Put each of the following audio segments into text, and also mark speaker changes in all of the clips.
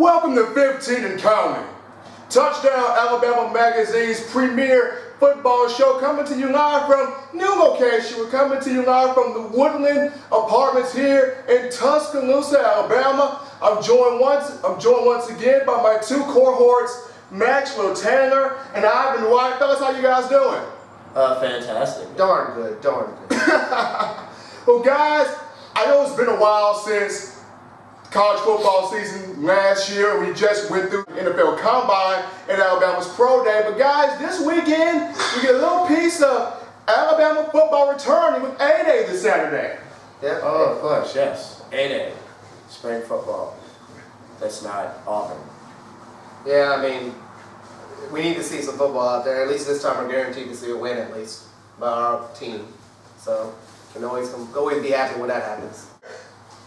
Speaker 1: Welcome to 15 and counting. Touchdown Alabama Magazine's premier football show, coming to you live from new location. We're coming to you live from the Woodland Apartments here in Tuscaloosa, Alabama. I'm joined once again by my two cohorts, Maxwell Tanner and Ivan White. Fellas, how you guys doing?
Speaker 2: Fantastic.
Speaker 3: Darn good.
Speaker 1: Well, guys, I know it's been a while since college football season last year. We just went through NFL Combine and Alabama's Pro Day. But guys, this weekend, we get a little piece of Alabama football returning with A-Day this Saturday.
Speaker 3: Yeah.
Speaker 2: Oh, of course, yes. A-Day. Spring football. That's not Auburn.
Speaker 3: Yeah, I mean, we need to see some football out there. At least this time we're guaranteed to see a win, at least, by our team. So, can always be happy when that happens.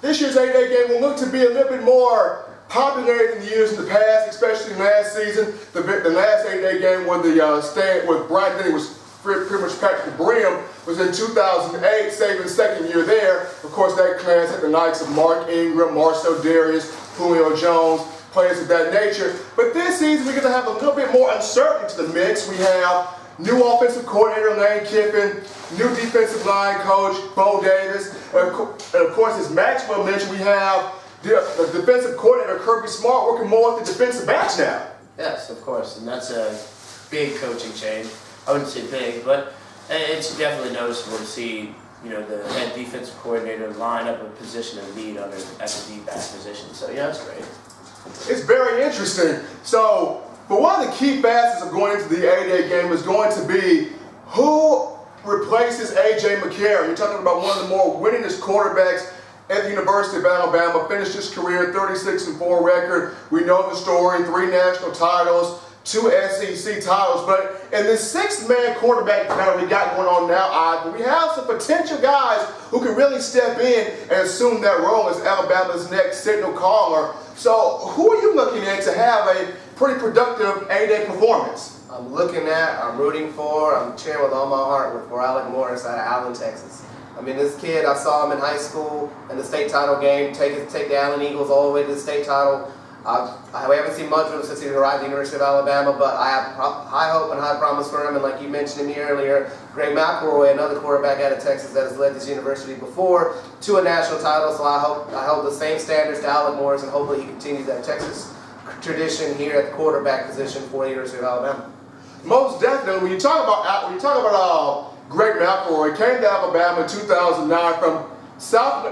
Speaker 1: This year's A-Day game will look to be a little bit more popular than the years in the past, especially last season. The last A-Day game when when Bryant Denny was pretty much packed to the brim was in 2008, saving second year there. Of course, that class had the likes of Mark Ingram, Marcel Darius, Julio Jones, players of that nature. But this season, we're going to have a little bit more uncertainty to the mix. We have new offensive coordinator Lane Kiffin, new defensive line coach Bo Davis, and of course, as Maxwell mentioned, we have the defensive coordinator Kirby Smart working more with the defensive backs now.
Speaker 2: Yes, of course, and that's a big coaching change. I wouldn't say big, but it's definitely noticeable to see, the head defensive coordinator line up a position of need at the D-back position. So yeah, that's great.
Speaker 1: It's very interesting. But one of the key facets of going into the A-Day game is going to be who replaces A.J. McCarron. You're talking about one of the more winningest quarterbacks at the University of Alabama. Finished his career 36-4 record. We know the story: 3 national titles, 2 SEC titles. But in the sixth-man quarterback battle we got going on now, we have some potential guys who can really step in and assume that role as Alabama's next signal caller. So who are you looking at to have a pretty productive A-Day performance?
Speaker 3: I'm rooting for, I'm cheering with all my heart for Alec Morris out of Allen, Texas. I mean, this kid, I saw him in high school in the state title game, take the Allen Eagles all the way to the state title. I haven't seen much of him since he arrived at the University of Alabama, but I have high hope and high promise for him. And like you mentioned to me earlier, Greg McElroy, another quarterback out of Texas that has led this university before to a national title. So I hope the same standards to Alec Morris, and hopefully he continues that Texas tradition here at the quarterback position for the University of Alabama.
Speaker 1: Most definitely. When you talk about Greg McElroy, came to Alabama in 2009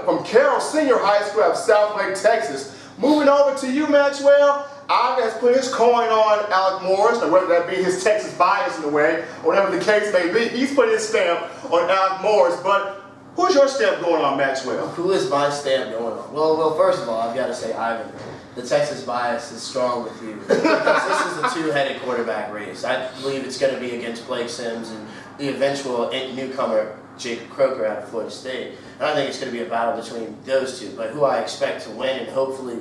Speaker 1: from Carroll Senior High School out of South Lake, Texas. Moving over to you, Maxwell, Ivan has put his coin on Alec Morris, and whether that be his Texas bias in a way, or whatever the case may be, he's put his stamp on Alec Morris. But who's your stamp going on, Maxwell?
Speaker 2: Who is my stamp going on? Well, first of all, I've got to say, Ivan, the Texas bias is strong with you, because this is a two-headed quarterback race. I believe it's going to be against Blake Sims and the eventual newcomer Jacob Croker out of Florida State. And I think it's going to be a battle between those two. But who I expect to win and hopefully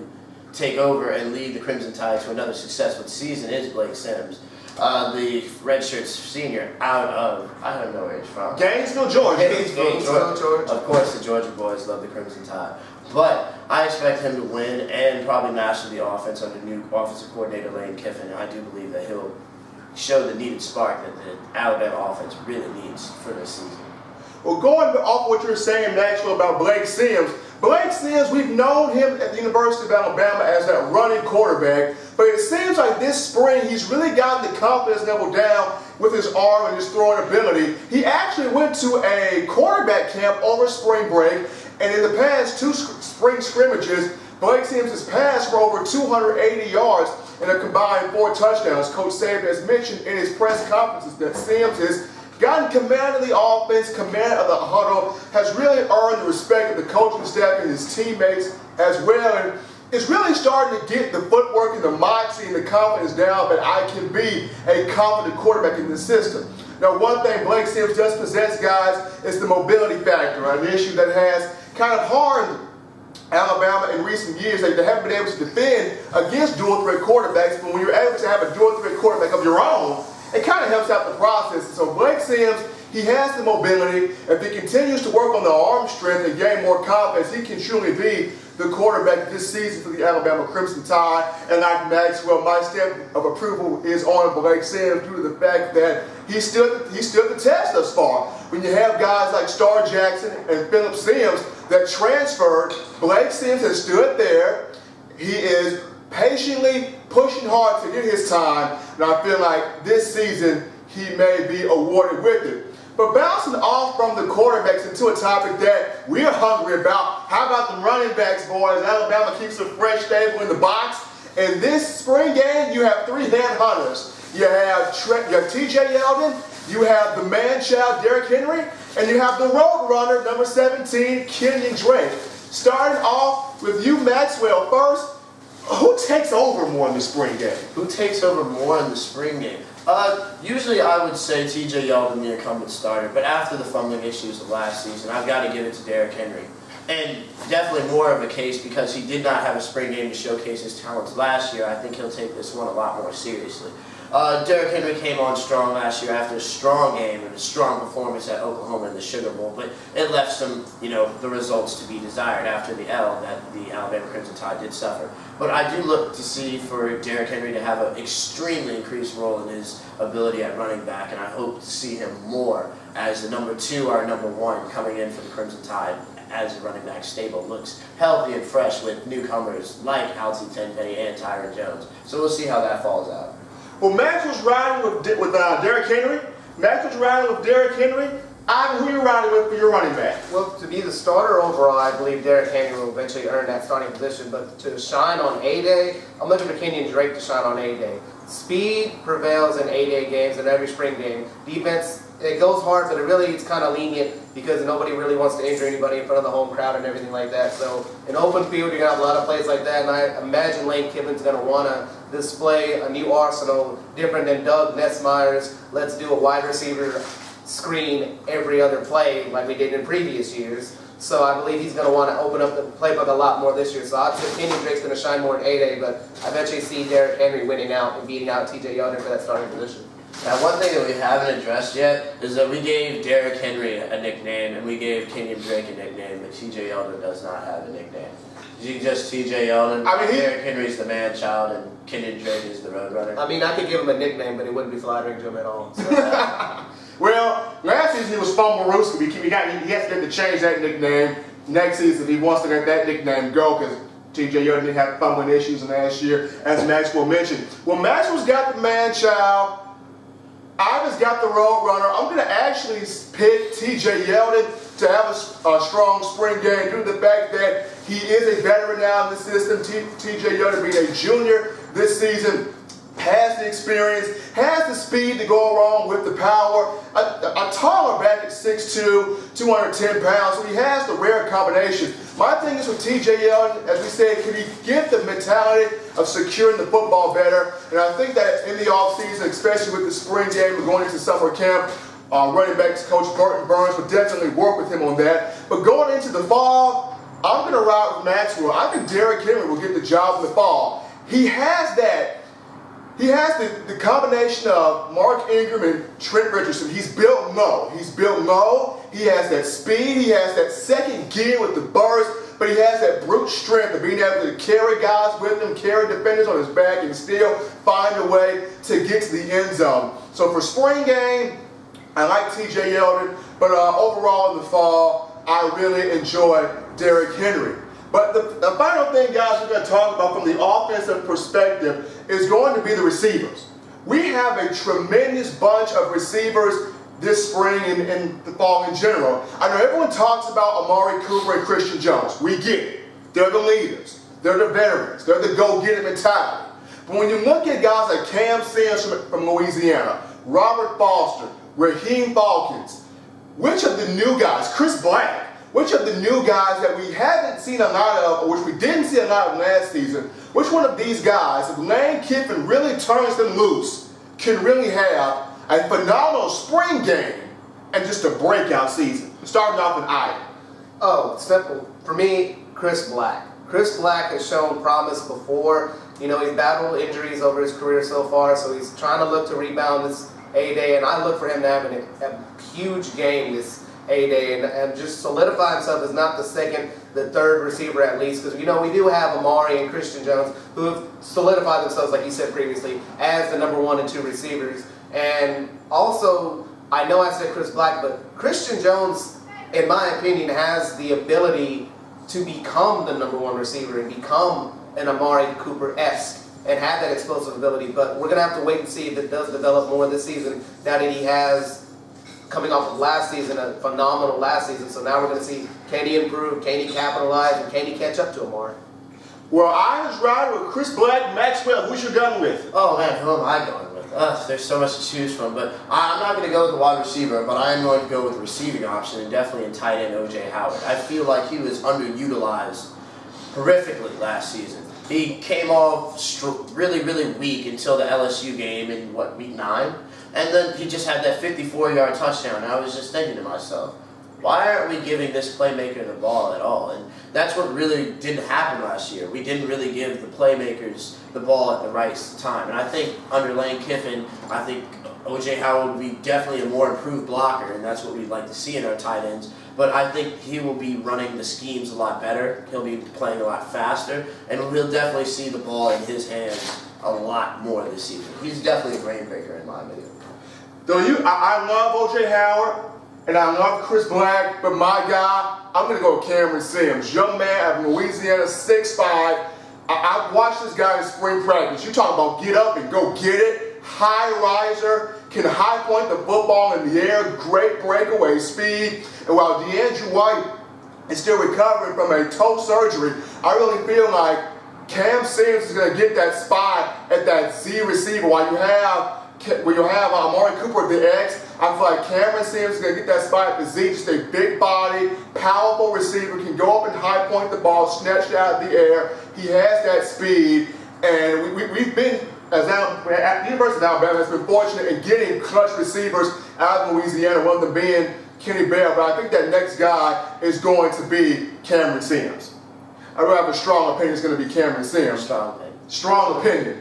Speaker 2: take over and lead the Crimson Tide to another successful season is Blake Sims, the redshirt senior out of, I don't know where he's from.
Speaker 1: Gainesville, Georgia.
Speaker 2: Gainesville, Georgia. Of course, the Georgia boys love the Crimson Tide. But I expect him to win and probably master the offense under new offensive coordinator Lane Kiffin. And I do believe that he'll show the needed spark that the Alabama offense really needs for this season.
Speaker 1: Well, going off what you're saying, Maxwell, about Blake Sims, we've known him at the University of Alabama as that running quarterback, but it seems like this spring he's really gotten the confidence level down with his arm and his throwing ability. He actually went to a quarterback camp over spring break, and in the past 2 spring scrimmages, Blake Sims has passed for over 280 yards and a combined 4 touchdowns. Coach Saban has mentioned in his press conferences that Sims has gotten command of the offense, command of the huddle, has really earned the respect of the coaching staff and his teammates as well, and is really starting to get the footwork and the moxie and the confidence down that I can be a confident quarterback in this system. Now, one thing Blake Sims does possess, guys, is the mobility factor, an issue that has kind of harmed Alabama in recent years. They haven't been able to defend against dual threat quarterbacks, but when you're able to have a dual threat quarterback of your own, it kind of helps out the process. So Blake Sims, he has the mobility. If he continues to work on the arm strength and gain more confidence, he can truly be the quarterback this season for the Alabama Crimson Tide. And like Maxwell, my stamp of approval is on Blake Sims due to the fact that he stood the test thus far. When you have guys like Star Jackson and Phillip Sims that transferred, Blake Sims has stood there. He is patiently pushing hard to get his time, and I feel like this season he may be awarded with it. But bouncing off from the quarterbacks into a topic that we're hungry about, how about the running backs, boys? Alabama keeps a fresh stable in the box. In this spring game, you have three headhunters. You have T.J. Yeldon, you have the man-child Derrick Henry, and you have the road runner, number 17, Kenyon Drake. Starting off with you, Maxwell, first. Who takes over more in the spring game?
Speaker 2: Who takes over more in the spring game? Usually I would say T.J. Yeldon, the incumbent starter, but after the fumbling issues of last season, I've got to give it to Derrick Henry. And definitely more of a case because he did not have a spring game to showcase his talents last year. I think he'll take this one a lot more seriously. Derrick Henry came on strong last year after a strong game and a strong performance at Oklahoma in the Sugar Bowl, but it left some, the results to be desired after the L that the Alabama Crimson Tide did suffer. But I do look to see for Derrick Henry to have an extremely increased role in his ability at running back, and I hope to see him more as the number 2 or number 1 coming in for the Crimson Tide as the running back stable looks healthy and fresh with newcomers like Alty Tenpenny and Tyron Jones. So we'll see how that falls out.
Speaker 1: Well, Max was riding with Derrick Henry. Max was riding with Derrick Henry. Ivan, who are you riding with for your running back?
Speaker 3: Well, to be the starter overall, I believe Derrick Henry will eventually earn that starting position. But to shine on A-Day, I'm looking for Kenyon Drake to shine on A-Day. Speed prevails in A-Day games and every spring game. Defense, it goes hard, but it's kind of lenient because nobody really wants to injure anybody in front of the home crowd and everything like that. So in open field, you're going to have a lot of plays like that, and I imagine Lane Kiffin's going to want to display a new arsenal different than Doug Nessmeyer's let's do a wide receiver screen every other play like we did in previous years. So I believe he's going to want to open up the playbook a lot more this year. So I'd say Kenyon Drake's going to shine more in A-Day, but I eventually see Derrick Henry winning out and beating out T.J. Yeldon for that starting position.
Speaker 2: Now, one thing that we haven't addressed yet is that we gave Derrick Henry a nickname and we gave Kenyon Drake a nickname, but T.J. Yeldon does not have a nickname. You just T.J. Yeldon, Derrick Henry's the man-child, and Kenyon Drake is the road runner.
Speaker 3: I mean, I could give him a nickname, but it wouldn't be flattering to him at all. So.
Speaker 1: Well, last season he was Fumblerooski. He has to change that nickname next season if he wants to let that nickname go because T.J. Yeldon didn't have fumbling issues last year, as Maxwell mentioned. Well, Maxwell's got the man-child. Ivan's got the road runner. I'm going to actually pick T.J. Yeldon to have a strong spring game due to the fact that he is a veteran now in the system. T.J. Yeldon being a junior this season, has the experience, has the speed to go along with the power. A taller back at 6'2", 210 pounds, so he has the rare combination. My thing is with T.J. Yeldon, as we said, can he get the mentality of securing the football better? And I think that in the offseason, especially with the spring game, we're going into summer camp, running backs coach Burton Burns will definitely work with him on that. But going into the fall, I'm going to ride with Maxwell. I think Derrick Henry will get the job in the fall. He has that. He has the combination of Mark Ingram and Trent Richardson. He's built low. He has that speed. He has that second gear with the burst, but he has that brute strength of being able to carry guys with him, carry defenders on his back, and still find a way to get to the end zone. So for spring game, I like T.J. Yeldon, but overall in the fall, I really enjoy Derrick Henry. But the final thing, guys, we're going to talk about from the offensive perspective is going to be the receivers. We have a tremendous bunch of receivers this spring and the fall in general. I know everyone talks about Amari Cooper and Christian Jones. We get it. They're the leaders. They're the veterans. They're the go-get-it mentality. But when you look at guys like Cam Sims from Louisiana, Robert Foster, Raheem Falcons, which of the new guys, Chris Black, which of the new guys that we haven't seen a lot of, or which we didn't see a lot of last season, which one of these guys, if Lane Kiffin really turns them loose, can really have a phenomenal spring game and just a breakout season? Starting off with Ivan.
Speaker 3: Oh, simple. For me, Chris Black. Chris Black has shown promise before. He's battled injuries over his career so far, so he's trying to look to rebound A-Day, and I look for him to have a huge game this A-Day and just solidify himself as not the second, the third receiver at least, because we do have Amari and Christian Jones who have solidified themselves, like you said previously, as the number 1 and 2 receivers. And also, I know I said Chris Black, but Christian Jones, in my opinion, has the ability to become the number 1 receiver and become an Amari Cooper-esque and have that explosive ability. But we're going to have to wait and see if it does develop more this season, now that he has, coming off of last season, a phenomenal last season. So now we're going to see, can he improve, can he capitalize, and can he catch up to Amari?
Speaker 1: Well, I was riding with Chris Black, Maxwell. Who's your gun with?
Speaker 2: Oh man, who am I going with? There's so much to choose from, but I'm not going to go with the wide receiver, but I am going to go with the receiving option, and definitely in tight end O.J. Howard. I feel like he was underutilized horrifically last season. He came off really, really weak until the LSU game in, week 9? And then he just had that 54-yard touchdown. And I was just thinking to myself, why aren't we giving this playmaker the ball at all? And that's what really didn't happen last year. We didn't really give the playmakers the ball at the right time. And I think under Lane Kiffin, I think O.J. Howard would be definitely a more improved blocker, and that's what we'd like to see in our tight ends. But I think he will be running the schemes a lot better. He'll be playing a lot faster, and we'll definitely see the ball in his hands a lot more this season. He's definitely a brain breaker in my opinion.
Speaker 1: I love O.J. Howard, and I love Chris Black, but my guy, I'm going to go with Cameron Sims. Young man out of Louisiana, 6'5". I watched this guy in spring practice. You talk about get up and go get it. High riser, can high point the football in the air, great breakaway speed. And while DeAndre White is still recovering from a toe surgery, I really feel like Cam Sims is going to get that spot at that Z receiver. While you have Amari Cooper at the X, I feel like Cameron Sims is going to get that spot at the Z. Just a big body, powerful receiver, can go up and high point the ball, snatch it out of the air. He has that speed, and we've been, as the University of Alabama has been fortunate in getting clutch receivers out of Louisiana, one of them being Kenny Bell, but I think that next guy is going to be Cameron Sims. I really have a strong opinion it's going to be Cameron Sims.
Speaker 2: Strong opinion.
Speaker 1: Strong opinion.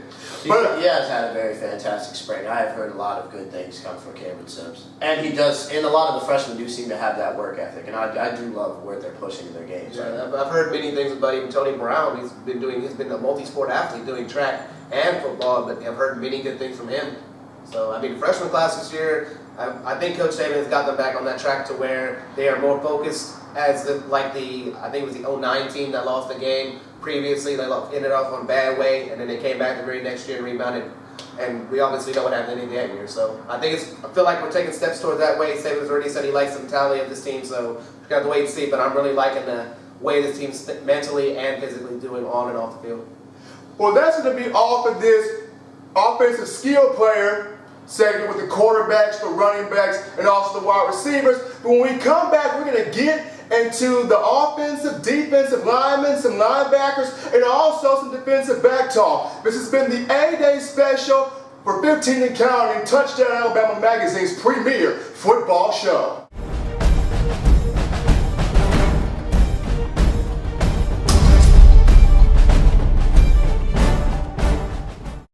Speaker 1: But
Speaker 2: he has had a very fantastic spring. I have heard a lot of good things come from Cameron Sims. And he does, and a lot of the freshmen do seem to have that work ethic, and I do love where they're pushing in their games.
Speaker 3: Yeah, I've heard many things about even Tony Brown. He's been a multi-sport athlete doing track and football, but I've heard many good things from him. So, I mean, the freshman class this year, I think Coach Saban has got them back on that track to where they are more focused as I think it was the 09 team that lost the game previously. They ended off on a bad way, and then they came back the very next year and rebounded. And we obviously know what happened in that year. So I feel like we're taking steps towards that way. Saban's already said he likes the mentality of this team, so we've got to wait and see. But I'm really liking the way this team's mentally and physically doing on and off the field.
Speaker 1: well, that's going to be all for this offensive skill player segment with the quarterbacks, the running backs, and also the wide receivers. But when we come back, we're going to get into the offensive, defensive linemen, some linebackers, and also some defensive back talk. This has been the A-Day special for 15 and Counting, Touchdown Alabama Magazine's premier football show.